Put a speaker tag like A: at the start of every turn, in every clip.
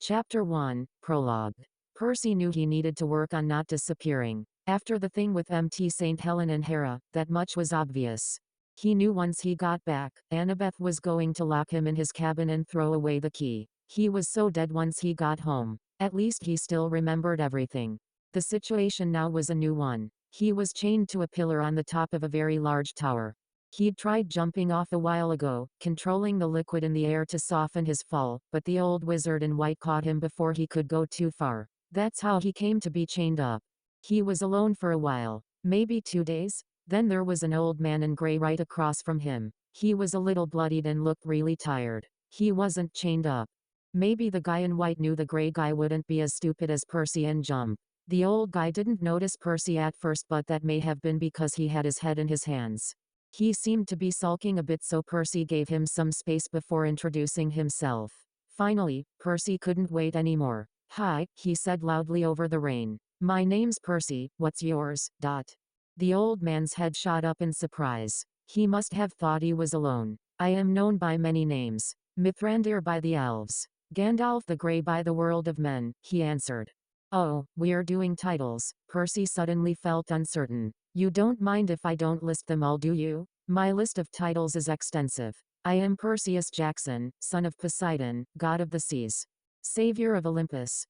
A: Chapter 1, Prologue. Percy knew he needed to work on not disappearing. After the thing with Mt. St. Helen and Hera, that much was obvious. He knew once he got back, Annabeth was going to lock him in his cabin and throw away the key. He was so dead once he got home. At least he still remembered everything. The situation now was a new one. He was chained to a pillar on the top of a very large tower. He'd tried jumping off a while ago, controlling the liquid in the air to soften his fall, but the old wizard in white caught him before he could go too far. That's how he came to be chained up. He was alone for a while, maybe 2 days. Then there was an old man in gray right across from him. He was a little bloodied and looked really tired. He wasn't chained up. Maybe the guy in white knew the gray guy wouldn't be as stupid as Percy and jump. The old guy didn't notice Percy at first, but that may have been because he had his head in his hands. He seemed to be sulking a bit, so Percy gave him some space before introducing himself. Finally, Percy couldn't wait anymore. "Hi," he said loudly over the rain. "My name's Percy, what's yours?" The old man's head shot up in surprise. He must have thought he was alone. "I am known by many names. Mithrandir by the elves. Gandalf the Grey by the world of men," he answered. "Oh, we're doing titles." Percy suddenly felt uncertain. "You don't mind if I don't list them all, do you? My list of titles is extensive. I am Perseus Jackson, son of Poseidon, god of the seas. Savior of Olympus.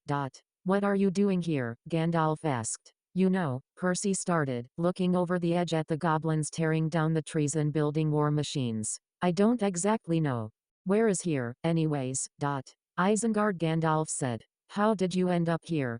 A: What are you doing here?" Gandalf asked. "You know," Percy started, looking over the edge at the goblins tearing down the trees and building war machines. "I don't exactly know. Where is here, anyways? Isengard," Gandalf said. "How did you end up here?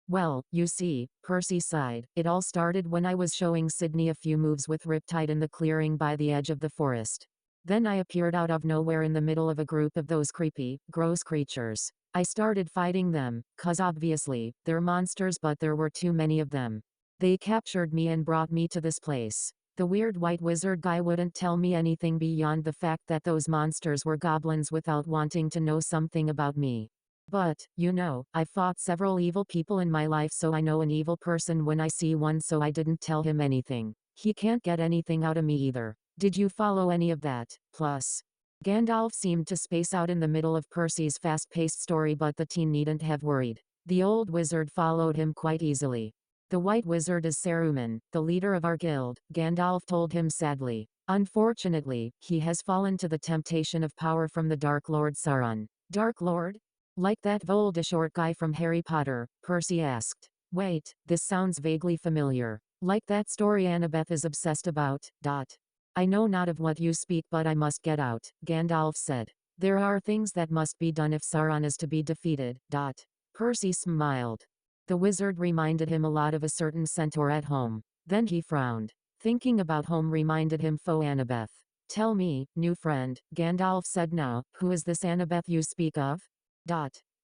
A: Well, you see," Percy sighed, "it all started when I was showing Sydney a few moves with Riptide in the clearing by the edge of the forest. Then I appeared out of nowhere in the middle of a group of those creepy, gross creatures. I started fighting them, 'cause obviously, they're monsters, but there were too many of them. They captured me and brought me to this place. The weird white wizard guy wouldn't tell me anything beyond the fact that those monsters were goblins without wanting to know something about me. But, you know, I fought several evil people in my life, so I know an evil person when I see one, so I didn't tell him anything. He can't get anything out of me either. Did you follow any of that? Plus." Gandalf seemed to space out in the middle of Percy's fast-paced story, but the teen needn't have worried. The old wizard followed him quite easily. "The White Wizard is Saruman, the leader of our guild," Gandalf told him sadly. "Unfortunately, he has fallen to the temptation of power from the Dark Lord Sauron." "Dark Lord? Like that Voldemort guy from Harry Potter?" Percy asked. "Wait, this sounds vaguely familiar. Like that story Annabeth is obsessed about. "I know not of what you speak, but I must get out," Gandalf said. "There are things that must be done if Sauron is to be defeated. Percy smiled. The wizard reminded him a lot of a certain centaur at home. Then he frowned. Thinking about home reminded him of Annabeth. "Tell me, new friend," Gandalf said now, "who is this Annabeth you speak of?"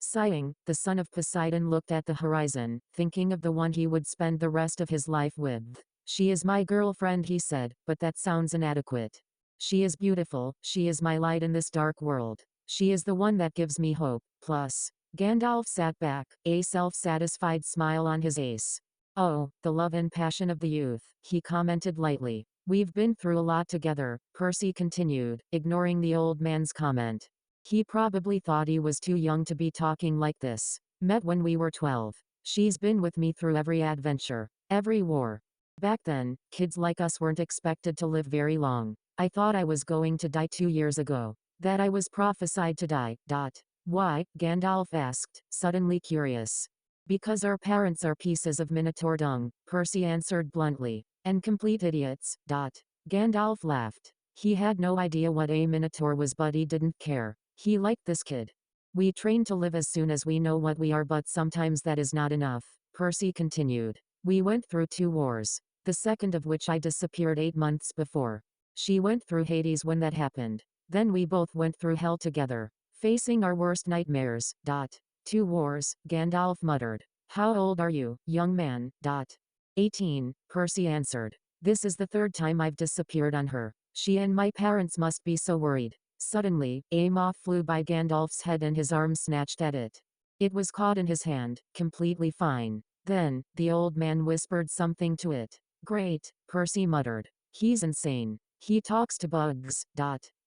A: Sighing, the son of Poseidon looked at the horizon, thinking of the one he would spend the rest of his life with. "She is my girlfriend," he said, "but that sounds inadequate. She is beautiful, she is my light in this dark world. She is the one that gives me hope. Plus." Gandalf sat back, a self-satisfied smile on his face. "Oh, the love and passion of the youth," he commented lightly. "We've been through a lot together," Percy continued, ignoring the old man's comment. He probably thought he was too young to be talking like this. "Met when we were 12. She's been with me through every adventure, every war. Back then, kids like us weren't expected to live very long. I thought I was going to die 2 years ago. That I was prophesied to die. Why?" Gandalf asked, suddenly curious. "Because our parents are pieces of Minotaur dung," Percy answered bluntly. "And complete idiots. Gandalf laughed. He had no idea what a Minotaur was, but he didn't care. He liked this kid. "We train to live as soon as we know what we are, but sometimes that is not enough," Percy continued. "We went through 2 wars. The second of which I disappeared 8 months before. She went through Hades when that happened. Then we both went through hell together, facing our worst nightmares. 2 wars, Gandalf muttered. "How old are you, young man? 18, Percy answered. "This is the 3rd time I've disappeared on her. She and my parents must be so worried." Suddenly, a moth flew by Gandalf's head and his arm snatched at it. It was caught in his hand, completely fine. Then, the old man whispered something to it. "Great," Percy muttered. "He's insane. He talks to bugs.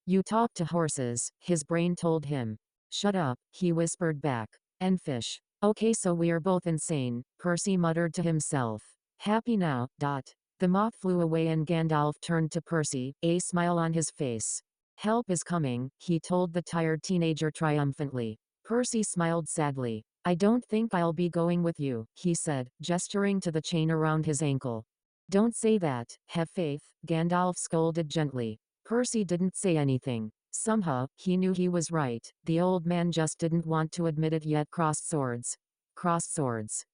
A: You talk to horses," his brain told him. Shut up, he whispered back. And fish. Okay, so we're both insane, Percy muttered to himself. Happy now, dot. The moth flew away and Gandalf turned to Percy, a smile on his face. Help is coming, he told the tired teenager triumphantly. Percy smiled sadly. I don't think I'll be going with you, he said, gesturing to the chain around his ankle. Don't say that, have faith, Gandalf scolded gently. Percy didn't say anything. Somehow, he knew he was right, the old man just didn't want to admit it yet. Crossed swords. Crossed swords.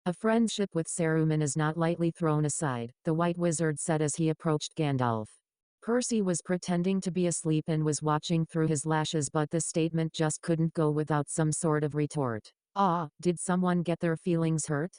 A: A friendship with Saruman is not lightly thrown aside, the White Wizard said as he approached Gandalf. Percy was pretending to be asleep and was watching through his lashes, but the statement just couldn't go without some sort of retort. Ah, did someone get their feelings hurt?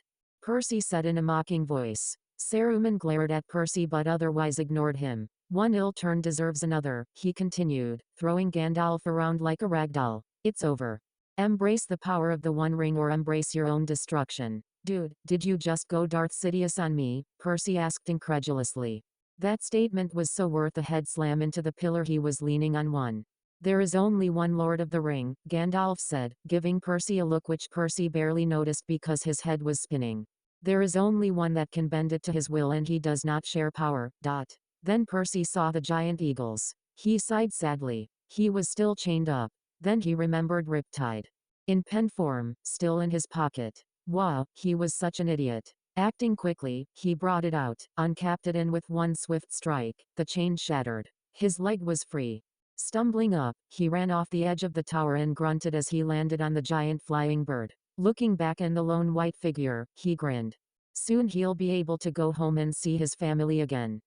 A: Percy said in a mocking voice. Saruman glared at Percy but otherwise ignored him. One ill turn deserves another, he continued, throwing Gandalf around like a ragdoll. It's over. Embrace the power of the One Ring or embrace your own destruction. Dude, did you just go Darth Sidious on me? Percy asked incredulously. That statement was so worth a head slam into the pillar he was leaning on. There is only one Lord of the Ring, Gandalf said, giving Percy a look which Percy barely noticed because his head was spinning. There is only one that can bend it to his will and he does not share power, dot. Then Percy saw the giant eagles. He sighed sadly. He was still chained up. Then he remembered Riptide. In pen form, still in his pocket. Wow, he was such an idiot. Acting quickly, he brought it out, uncapped it and with one swift strike, the chain shattered. His leg was free. Stumbling up, he ran off the edge of the tower and grunted as he landed on the giant flying bird. Looking back at the lone white figure, he grinned. Soon he'll be able to go home and see his family again.